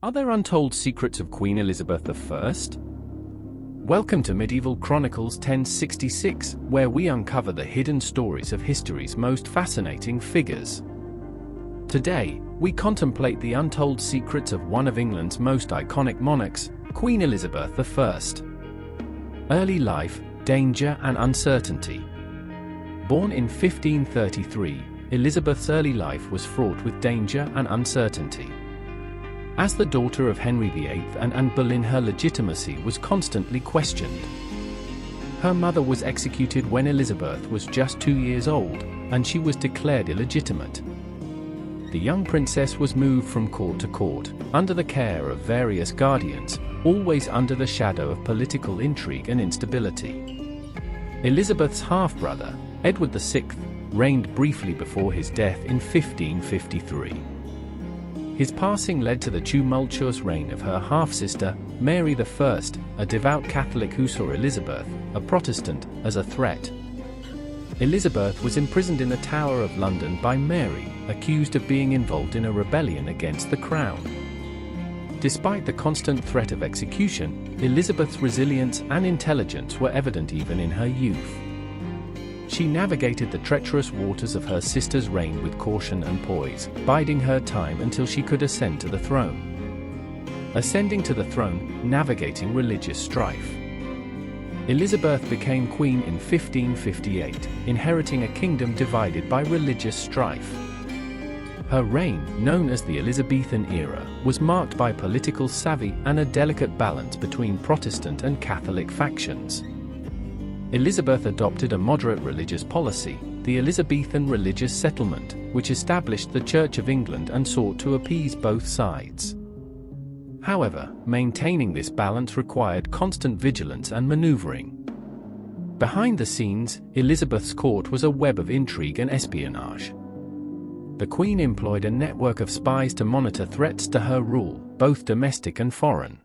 Are there untold secrets of Queen Elizabeth I? Welcome to Medieval Chronicles 1066, where we uncover the hidden stories of history's most fascinating figures. Today, we contemplate the untold secrets of one of England's most iconic monarchs, Queen Elizabeth I. Early life, danger and uncertainty. Born in 1533, Elizabeth's early life was fraught with danger and uncertainty. As the daughter of Henry VIII and Anne Boleyn, her legitimacy was constantly questioned. Her mother was executed when Elizabeth was just 2 years old, and she was declared illegitimate. The young princess was moved from court to court, under the care of various guardians, always under the shadow of political intrigue and instability. Elizabeth's half-brother, Edward VI, reigned briefly before his death in 1553. His passing led to the tumultuous reign of her half-sister, Mary I, a devout Catholic who saw Elizabeth, a Protestant, as a threat. Elizabeth was imprisoned in the Tower of London by Mary, accused of being involved in a rebellion against the crown. Despite the constant threat of execution, Elizabeth's resilience and intelligence were evident even in her youth. She navigated the treacherous waters of her sister's reign with caution and poise, biding her time until she could ascend to the throne. Ascending to the throne, navigating religious strife. Elizabeth became queen in 1558, inheriting a kingdom divided by religious strife. Her reign, known as the Elizabethan era, was marked by political savvy and a delicate balance between Protestant and Catholic factions. Elizabeth adopted a moderate religious policy, the Elizabethan religious settlement, which established the Church of England and sought to appease both sides. However, maintaining this balance required constant vigilance and maneuvering. Behind the scenes, Elizabeth's court was a web of intrigue and espionage. The Queen employed a network of spies to monitor threats to her rule, both domestic and foreign.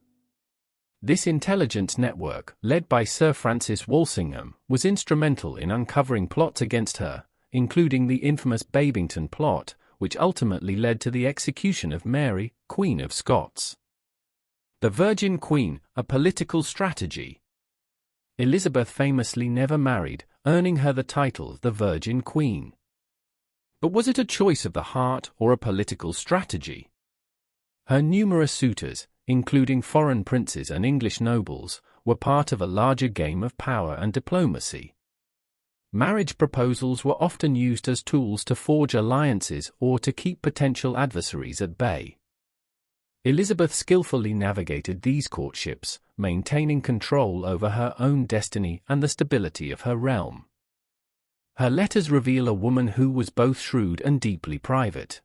This intelligence network, led by Sir Francis Walsingham, was instrumental in uncovering plots against her, including the infamous Babington plot, which ultimately led to the execution of Mary, Queen of Scots. The Virgin Queen, a political strategy. Elizabeth famously never married, earning her the title the Virgin Queen. But was it a choice of the heart or a political strategy? Her numerous suitors, including foreign princes and English nobles, were part of a larger game of power and diplomacy. Marriage proposals were often used as tools to forge alliances or to keep potential adversaries at bay. Elizabeth skillfully navigated these courtships, maintaining control over her own destiny and the stability of her realm. Her letters reveal a woman who was both shrewd and deeply private.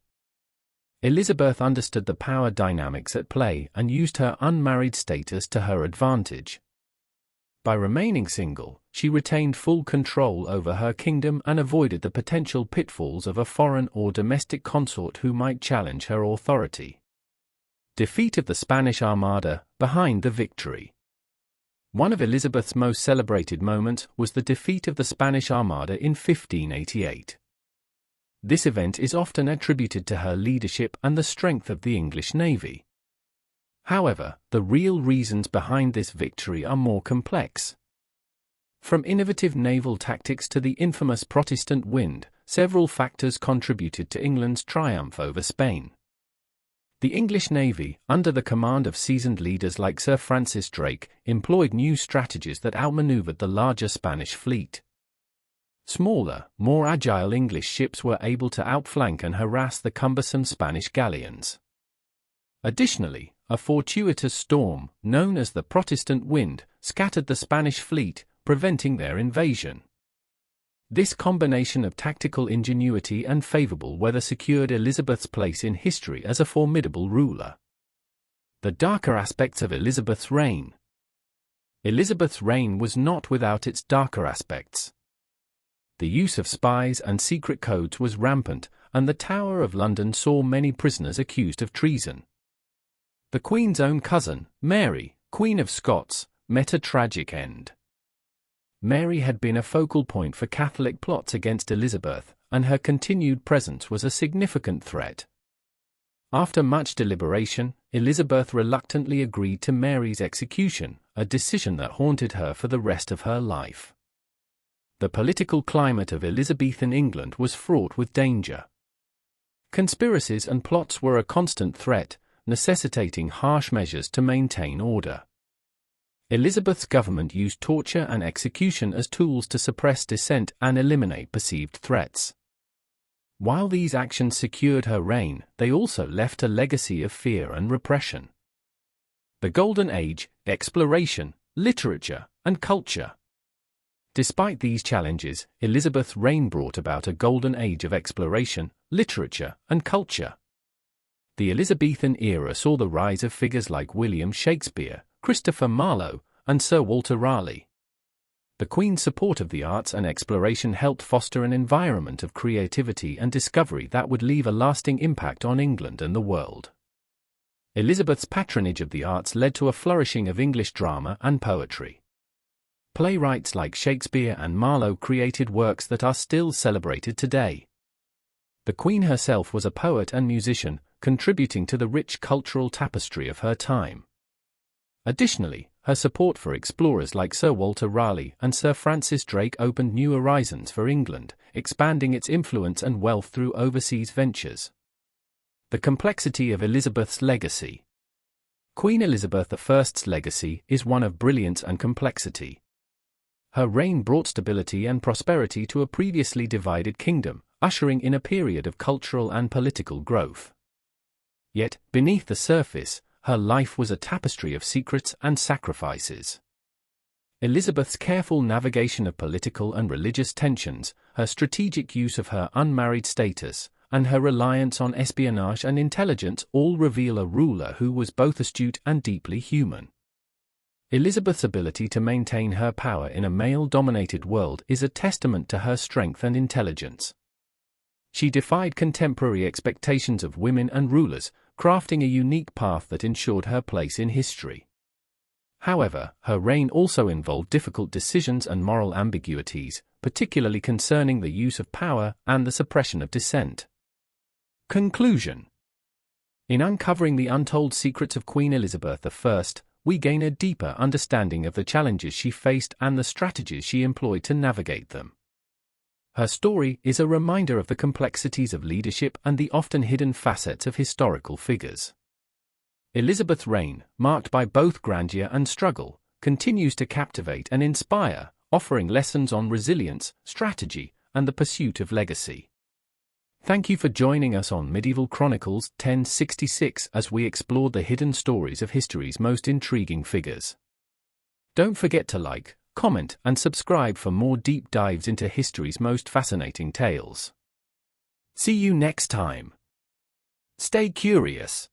Elizabeth understood the power dynamics at play and used her unmarried status to her advantage. By remaining single, she retained full control over her kingdom and avoided the potential pitfalls of a foreign or domestic consort who might challenge her authority. Defeat of the Spanish Armada, behind the victory. One of Elizabeth's most celebrated moments was the defeat of the Spanish Armada in 1588. This event is often attributed to her leadership and the strength of the English Navy. However, the real reasons behind this victory are more complex. From innovative naval tactics to the infamous Protestant wind, several factors contributed to England's triumph over Spain. The English Navy, under the command of seasoned leaders like Sir Francis Drake, employed new strategies that outmaneuvered the larger Spanish fleet. Smaller, more agile English ships were able to outflank and harass the cumbersome Spanish galleons. Additionally, a fortuitous storm, known as the Protestant wind, scattered the Spanish fleet, preventing their invasion. This combination of tactical ingenuity and favorable weather secured Elizabeth's place in history as a formidable ruler. The darker aspects of Elizabeth's reign. Elizabeth's reign was not without its darker aspects. The use of spies and secret codes was rampant, and the Tower of London saw many prisoners accused of treason. The Queen's own cousin, Mary, Queen of Scots, met a tragic end. Mary had been a focal point for Catholic plots against Elizabeth, and her continued presence was a significant threat. After much deliberation, Elizabeth reluctantly agreed to Mary's execution, a decision that haunted her for the rest of her life. The political climate of Elizabethan England was fraught with danger. Conspiracies and plots were a constant threat, necessitating harsh measures to maintain order. Elizabeth's government used torture and execution as tools to suppress dissent and eliminate perceived threats. While these actions secured her reign, they also left a legacy of fear and repression. The Golden Age: exploration, literature, and culture. Despite these challenges, Elizabeth's reign brought about a golden age of exploration, literature, and culture. The Elizabethan era saw the rise of figures like William Shakespeare, Christopher Marlowe, and Sir Walter Raleigh. The Queen's support of the arts and exploration helped foster an environment of creativity and discovery that would leave a lasting impact on England and the world. Elizabeth's patronage of the arts led to a flourishing of English drama and poetry. Playwrights like Shakespeare and Marlowe created works that are still celebrated today. The Queen herself was a poet and musician, contributing to the rich cultural tapestry of her time. Additionally, her support for explorers like Sir Walter Raleigh and Sir Francis Drake opened new horizons for England, expanding its influence and wealth through overseas ventures. The complexity of Elizabeth's legacy. Queen Elizabeth I's legacy is one of brilliance and complexity. Her reign brought stability and prosperity to a previously divided kingdom, ushering in a period of cultural and political growth. Yet, beneath the surface, her life was a tapestry of secrets and sacrifices. Elizabeth's careful navigation of political and religious tensions, her strategic use of her unmarried status, and her reliance on espionage and intelligence all reveal a ruler who was both astute and deeply human. Elizabeth's ability to maintain her power in a male-dominated world is a testament to her strength and intelligence. She defied contemporary expectations of women and rulers, crafting a unique path that ensured her place in history. However, her reign also involved difficult decisions and moral ambiguities, particularly concerning the use of power and the suppression of dissent. Conclusion. In uncovering the untold secrets of Queen Elizabeth I, we gain a deeper understanding of the challenges she faced and the strategies she employed to navigate them. Her story is a reminder of the complexities of leadership and the often hidden facets of historical figures. Elizabeth's reign, marked by both grandeur and struggle, continues to captivate and inspire, offering lessons on resilience, strategy, and the pursuit of legacy. Thank you for joining us on Medieval Chronicles 1066 as we explored the hidden stories of history's most intriguing figures. Don't forget to like, comment, and subscribe for more deep dives into history's most fascinating tales. See you next time. Stay curious.